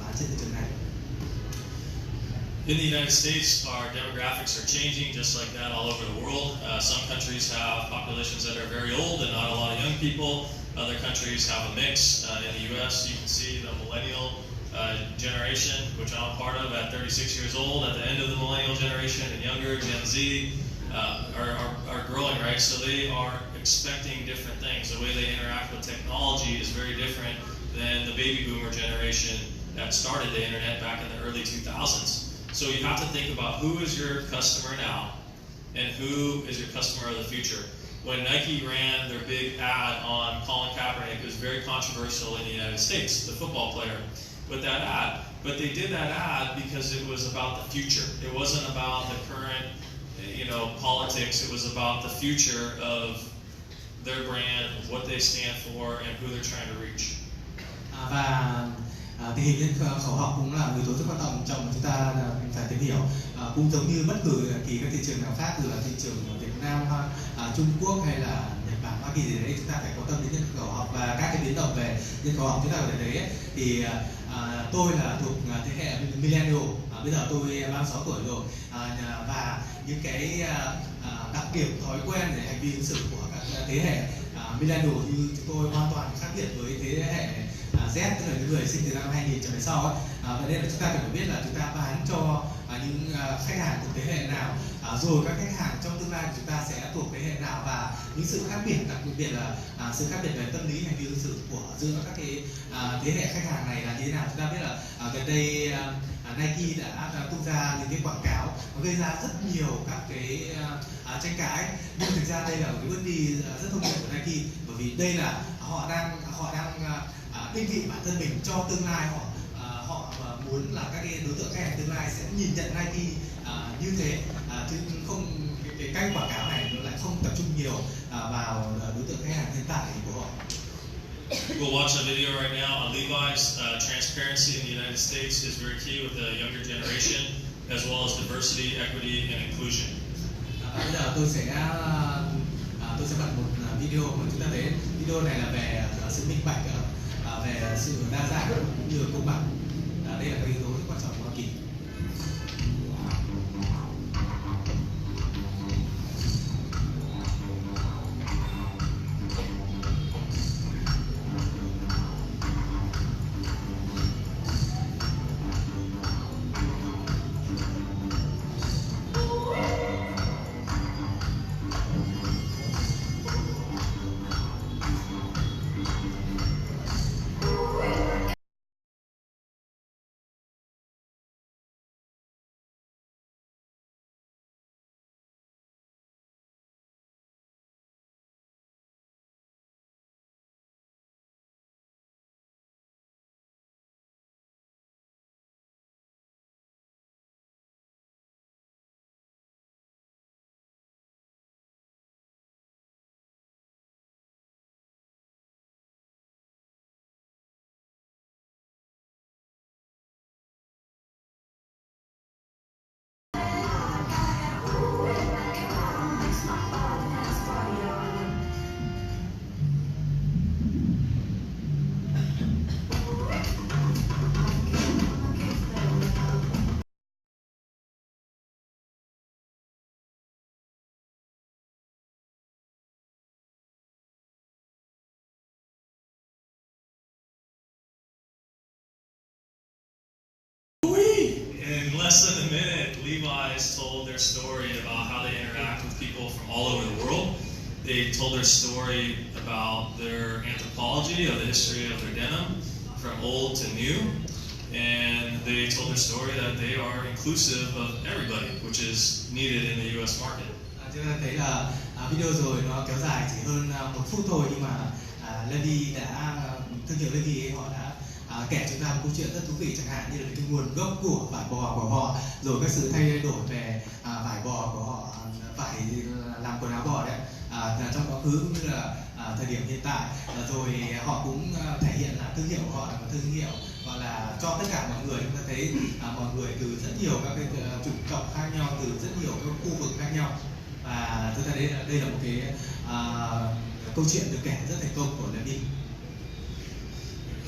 S2: bán trên thị trường này.
S1: In the United States, our demographics are changing just like that all over the world. Some countries have populations that are very old and not a lot of young people. Other countries have a mix. In the U.S., you can see the millennial generation, which I'm a part of at 36 years old. At the end of the millennial generation and younger, Gen Z, are growing, right? So they are expecting different things. The way they interact with technology is very different than the baby boomer generation that started the internet back in the early 2000s. So you have to think about who is your customer now and who is your customer of the future. When Nike ran their big ad on Colin Kaepernick, it was very controversial in the United States, the football player, with that ad. But they did that ad because it was about the future. It wasn't about the current, politics. It was about the future of their brand, what they stand for, and who they're trying to reach.
S2: Tình hình nhân khẩu học cũng là yếu tố rất quan trọng mà chúng ta phải tìm hiểu. Cũng giống như bất cứ kỳ các thị trường nào khác, từ là thị trường Việt Nam, Trung Quốc hay là Nhật Bản, Hoa Kỳ gì đấy, chúng ta phải quan tâm đến nhân khẩu học và các cái biến động về nhân khẩu học. Chúng ta có thể thấy thì tôi là thuộc thế hệ millennial, bây giờ tôi 36 tuổi rồi, và những cái đặc điểm, thói quen để hành vi ứng xử của các thế hệ millennial như chúng tôi hoàn toàn khác biệt với thế hệ Z, tức là những người sinh từ năm 2000 trở về sau ấy. Vậy nên là chúng ta phải biết là chúng ta bán cho những khách hàng thuộc thế hệ nào, rồi các khách hàng trong tương lai của chúng ta sẽ thuộc thế hệ nào, và những sự khác biệt, đặc biệt là sự khác biệt về tâm lý hành vi ứng xử của giữa các cái thế hệ khách hàng này là như thế nào. Chúng ta biết là gần đây Nike đã tung ra những cái quảng cáo gây ra rất nhiều các cái tranh cãi, nhưng thực ra đây là một cái bước đi rất thông minh của Nike, bởi vì đây là họ đang định vị bản thân mình cho tương lai. Họ muốn là các cái đối tượng khách hàng tương lai sẽ nhìn nhận Nike như thế, chứ không cái cách quảng cáo này nó lại không tập trung nhiều vào đối tượng khách hàng hiện tại của họ.
S1: We'll watch a video right now on Levi's. Transparency in the United States is very key with the younger generation, as well as diversity, equity, and inclusion.
S2: Bây giờ tôi sẽ bật một video mà chúng ta thấy video này là về sự minh bạch, về sự đa dạng cũng như công bằng. Đây là cái yếu tố rất quan trọng của Hoa Kỳ.
S1: In less than a minute, Levi's told their story about how they interact with people from all over the world. They told their story about their anthropology of the history of their denim, from old to new. And they told their story that they are inclusive of everybody, which is needed in the U.S. market.
S2: Chúng ta thấy là video rồi nó kéo dài chỉ hơn 1 phút thôi, nhưng mà thương hiệu Levi họ đã kể chúng ta một câu chuyện rất thú vị, chẳng hạn như là cái nguồn gốc của vải bò của họ, rồi các sự thay đổi về vải bò của họ, vải làm quần áo bò đấy, trong quá khứ cũng như là thời điểm hiện tại. Rồi họ cũng thể hiện là thương hiệu của họ là một thương hiệu gọi là cho tất cả mọi người. Chúng ta thấy mọi người từ rất nhiều các cái chủng tộc khác nhau, từ rất nhiều các khu vực khác nhau, và chúng ta thấy đây là một cái câu chuyện được kể rất thành công của Levi.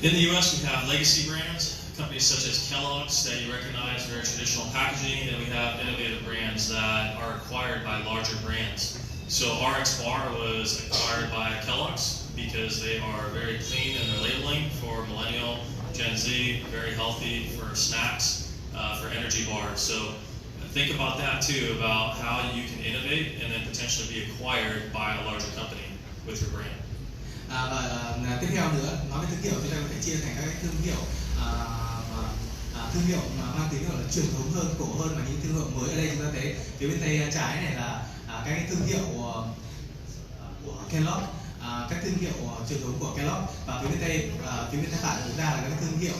S1: In the U.S., we have legacy brands, companies such as Kellogg's that you recognize, very traditional packaging, and we have innovative brands that are acquired by larger brands. So RX Bar was acquired by Kellogg's because they are very clean in their labeling for millennial, Gen Z, very healthy for snacks, for energy bars. So think about that too, about how you can innovate and then potentially be acquired by a larger company with your brand.
S2: Và tiếp theo nữa, nói về thương hiệu, chúng ta có thể chia thành các cái thương hiệu mà mang tính gọi là truyền thống hơn, cổ hơn, và những thương hiệu mới. Ở đây chúng ta thấy phía bên tay trái này là các cái thương hiệu của Kellogg, các thương hiệu truyền thống của Kellogg, và phía bên tay phải của chúng ta là các thương hiệu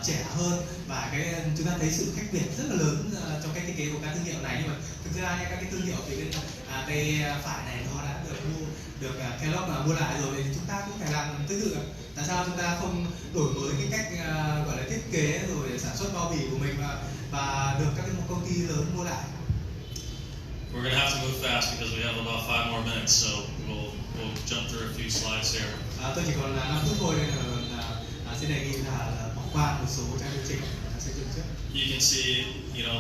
S2: trẻ hơn, và chúng ta thấy sự khác biệt rất là lớn trong cách thiết kế của các thương hiệu này. Nhưng mà thực ra các cái thương hiệu phía bên tay phải này nó đã được Kellogg mua lại rồi, thì chúng ta cũng phải làm tương tự. Tại sao chúng ta không đổi mới cái cách gọi là thiết kế rồi sản xuất bao bì của mình và được các công ty lớn mua lại?
S1: We're going to have to move fast because we have about 5 more minutes, so we'll jump through a few slides here.
S2: Tôi chỉ còn 5 phút thôi, nên là xin đề nghị là bỏ qua một số trang chương trình xây dựng trước.
S1: You can see,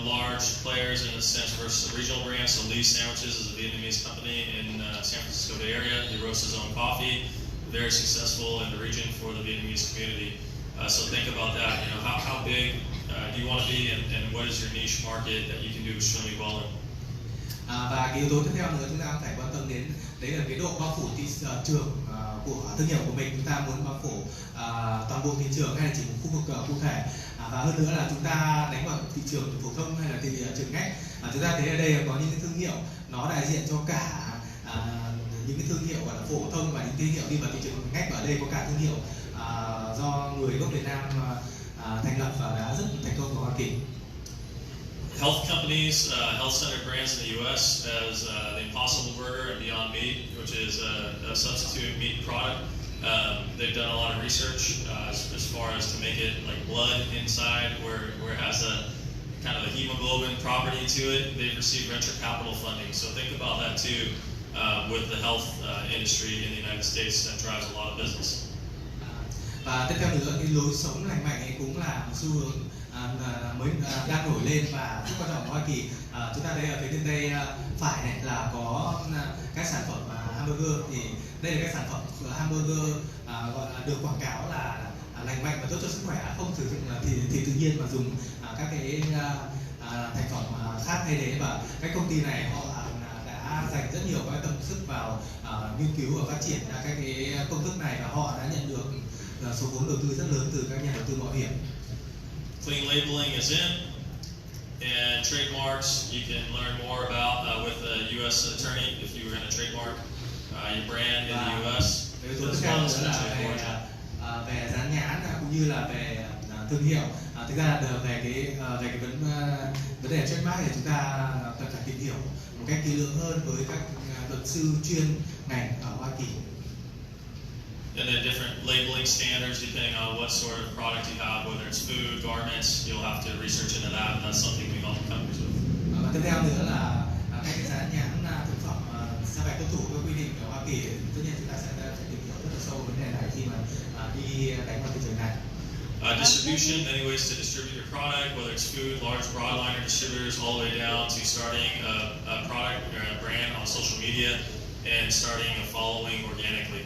S1: large players in a sense versus the regional brands. So Lee Sandwiches is a Vietnamese company in San Francisco Bay Area. He roasts his own coffee, very successful in the region for the Vietnamese community. So think about that. How big do you want to be, and what is your niche market that you can do extremely well in?
S2: Và cái yếu tố tiếp theo nữa chúng ta phải quan tâm đến đấy là cái độ bao phủ thị trường của thương hiệu của mình. Chúng ta muốn bao phủ toàn bộ thị trường hay là chỉ một khu vực cụ thể, và hơn nữa là chúng ta đánh vào thị trường phổ thông hay là thị trường ngách. Chúng ta thấy ở đây có những cái thương hiệu nó đại diện cho cả những cái thương hiệu gọi là phổ thông và những thương hiệu đi vào thị trường ngách, và ở đây có cả thương hiệu do người gốc Việt Nam thành lập và đã rất thành công ở Hoa Kỳ.
S1: Health companies, health-centered brands in the U.S. as the Impossible Burger and Beyond Meat, which is a substitute meat product. They've done a lot of research as far as to make it like blood inside, where it has a kind of a hemoglobin property to it. They've received venture capital funding, so think about that too with the health industry in the United States that drives a lot of business.
S2: Và tiếp theo nữa, cái lối sống lành mạnh ấy cũng là một xu hướng mới đang nổi lên và rất quan trọng ở Hoa Kỳ. Chúng ta thấy ở phía bên đây phải này là có các sản phẩm hamburger, thì đây là các sản phẩm hamburger gọi là được quảng cáo là lành mạnh và tốt cho sức khỏe, không sử dụng thịt tự nhiên mà dùng các cái thành phẩm khác thay thế. Và các công ty này họ đã dành rất nhiều cái tâm sức vào nghiên cứu và phát triển ra các cái công thức này, và họ đã nhận được số vốn đầu tư rất lớn từ các nhà đầu tư mạo hiểm.
S1: Clean labeling is in, and trademarks you can learn more about with a U.S. attorney if you were going to trademark your brand in the U.S.
S2: Yếu tố tiếp theo nữa là về dán nhãn cũng như là về thương hiệu. Thực ra là về cái vấn đề trademark thì chúng ta cần phải tìm hiểu một cách kỹ lưỡng hơn với các luật sư chuyên ngành ở Hoa Kỳ.
S1: And then different labeling standards depending on what sort of product you have, whether it's food, garments, you'll have to research into that, and that's something we help companies with.
S2: Và tiếp theo nữa là các cái dán nhãn thực phẩm sẽ phải tuân thủ các quy định ở Hoa Kỳ. Tất nhiên chúng ta sẽ phải tìm hiểu rất là sâu vấn đề này khi mà đi đánh vào thị trường này.
S1: Distribution, many ways to distribute your product, whether it's food, large broadliner distributors, all the way down to starting a product or a brand on social media and starting a following organically.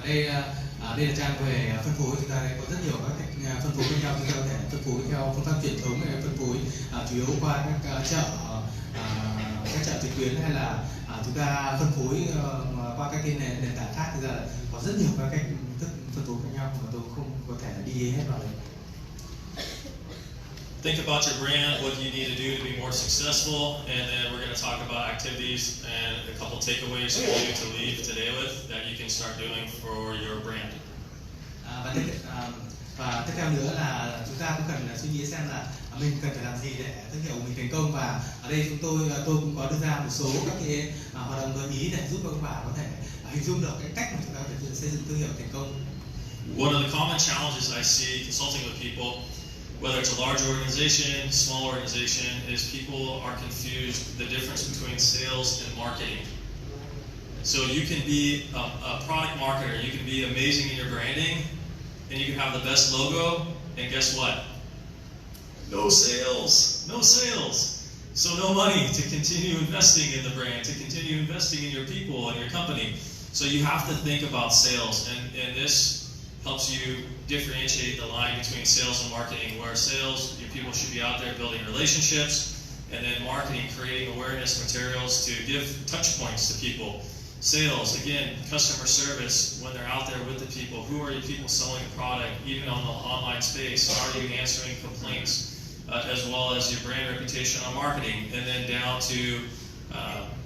S2: Đây là trang về phân phối. Chúng ta đây có rất nhiều các cách phân phối khác nhau. Chúng ta có thể phân phối theo phương pháp truyền thống, hay phân phối chủ yếu qua các chợ trực tuyến, hay là chúng ta phân phối qua các cái nền tảng khác. Thực ra là có rất nhiều các cách thức phân phối khác nhau mà tôi không có thể đi hết vào đấy.
S1: Think about your brand, what you need to do to be more successful, and then we're going to talk about activities and a couple takeaways for you to leave today with that you can start doing for your brand.
S2: Và tiếp theo nữa là chúng ta cũng cần suy nghĩ xem là mình cần phải làm gì để thương hiệu của mình thành công. Và ở đây tôi cũng có đưa ra một số các cái hoạt động gợi ý để giúp các bạn có thể hình dung được cái cách mà chúng ta có thể xây dựng thương hiệu thành công.
S1: One of the common challenges I see consulting with people, whether it's a large organization, small organization, is people are confused the difference between sales and marketing. So you can be a product marketer, you can be amazing in your branding, and you can have the best logo, and guess what? No sales, no sales. So no money to continue investing in the brand, to continue investing in your people and your company. So you have to think about sales, and this helps you differentiate the line between sales and marketing, where sales, your people should be out there building relationships, and then marketing, creating awareness materials to give touch points to people. Sales, again, customer service, when they're out there with the people, who are your people selling the product, even on the online space, are you answering complaints, as well as your brand reputation on marketing, and then down to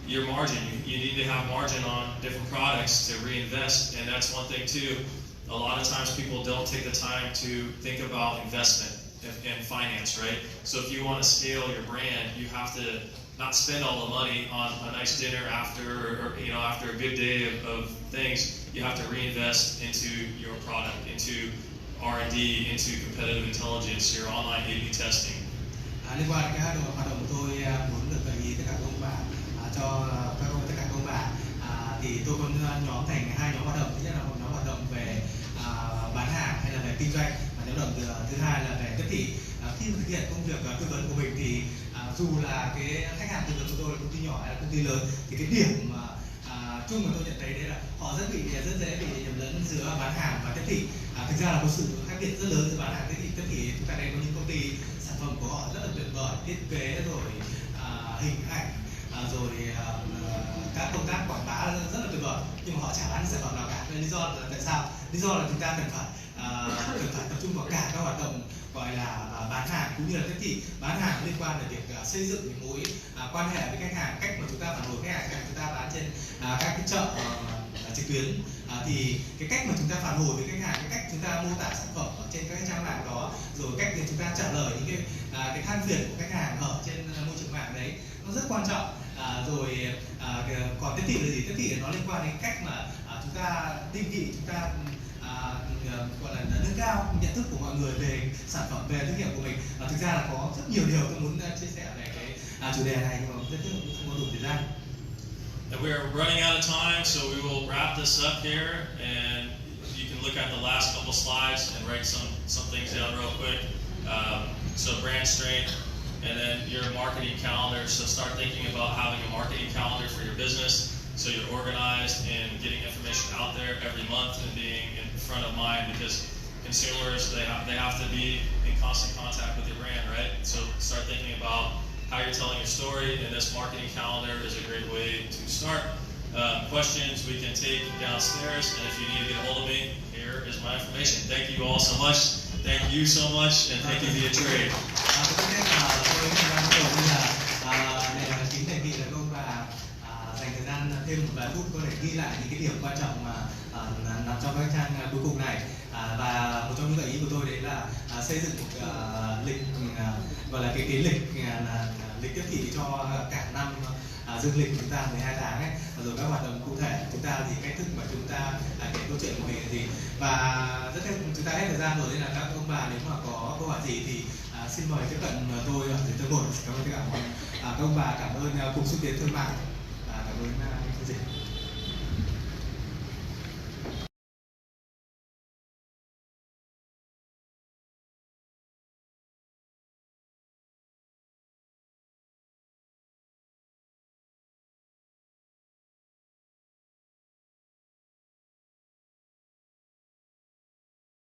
S1: your margin. You need to have margin on different products to reinvest, and that's one thing too. A lot of times people don't take the time to think about investment and finance, right? So if you want to scale your brand, you have to not spend all the money on a nice dinner after a good day of things. You have to reinvest into your product, into R&D, into competitive intelligence, your online A/B testing.
S2: Liên quan đến cái hoạt động của tôi muốn được gợi ý tất cả các ông bà cho tất cả các ông bà thì tôi có nhóm thành hai nhóm hoạt động. Thứ nhất là một nhóm hoạt động về bán hàng hay là về kinh doanh, và nhóm hoạt động thứ hai là về tiếp thị. Khi thực hiện công việc tư vấn của mình thì dù là cái khách hàng tư vấn của tôi là công ty nhỏ hay là công ty lớn, thì cái điểm chung mà tôi nhận thấy đấy là họ rất dễ bị nhầm lẫn giữa bán hàng và tiếp thị. Thực ra là có sự khác biệt rất lớn giữa bán hàng và tiếp thị. Chúng ta đây có những công ty sản phẩm của họ rất là tuyệt vời, thiết kế rồi hình ảnh rồi các công tác quảng bá rất là tuyệt vời, nhưng mà họ chả bán sản phẩm nào cả. Nên lý do là tại sao? Lý do là chúng ta cần phải tập trung vào cả các hoạt động gọi là bán hàng, cũng như là tiếp thị bán hàng liên quan đến việc xây dựng những mối quan hệ với khách hàng, cách mà chúng ta phản hồi khách hàng, cách chúng ta bán trên các cái chợ trực tuyến, thì cái cách mà chúng ta phản hồi với khách hàng, cái cách chúng ta mô tả sản phẩm ở trên các cái trang mạng đó, rồi cách để chúng ta trả lời những cái than phiền của khách hàng ở trên môi trường mạng đấy, nó rất quan trọng. Rồi còn tiếp thị là gì? Tiếp thị nó liên quan đến cách mà chúng ta định vị, chúng ta gọi là nâng cao nhận thức của mọi người về sản phẩm, về thương hiệu của mình. Thực ra là có rất nhiều điều tôi muốn chia sẻ về cái chủ đề này, nhưng mà rất tiếc không có đủ thời gian.
S1: And we are running out of time, so we will wrap this up here, and you can look at the last couple slides and write some things down real quick. So brand strength, and then your marketing calendar. So start thinking about having a marketing calendar for your business, so you're organized and getting information out there every month and being in front of mind, because consumers, they have to be in constant contact with your brand, right? So start thinking about how you're telling your story, and this marketing calendar is a great way to start. Questions we can take downstairs, and if you need to get a hold of me, here is my information. Thank you all so much. Thank you so much, and thank you via trade.
S2: Tôi biết là tôi đang đầu như là này chính đề nghị là cô và dành thời gian thêm một vài phút có thể ghi lại những cái điểm quan trọng mà nằm trong các trang cuối cùng này. Và một trong những gợi ý của tôi đấy là xây dựng một lịch gọi là cái lịch lịch tiếp thị cho cả năm dương lịch của chúng ta 12 tháng ấy, rồi các hoạt động cụ thể chúng ta thì cách thức mà chúng ta kể câu chuyện của mình là gì. Và rất tiếc chúng ta hết thời gian rồi, nên là các ông bà nếu mà có câu hỏi gì thì xin mời tiếp cận tôi ở dưới tầng 1. Cảm ơn tất cả các ông bà, cảm ơn cục xúc tiến thương mại, cảm ơn chương trình.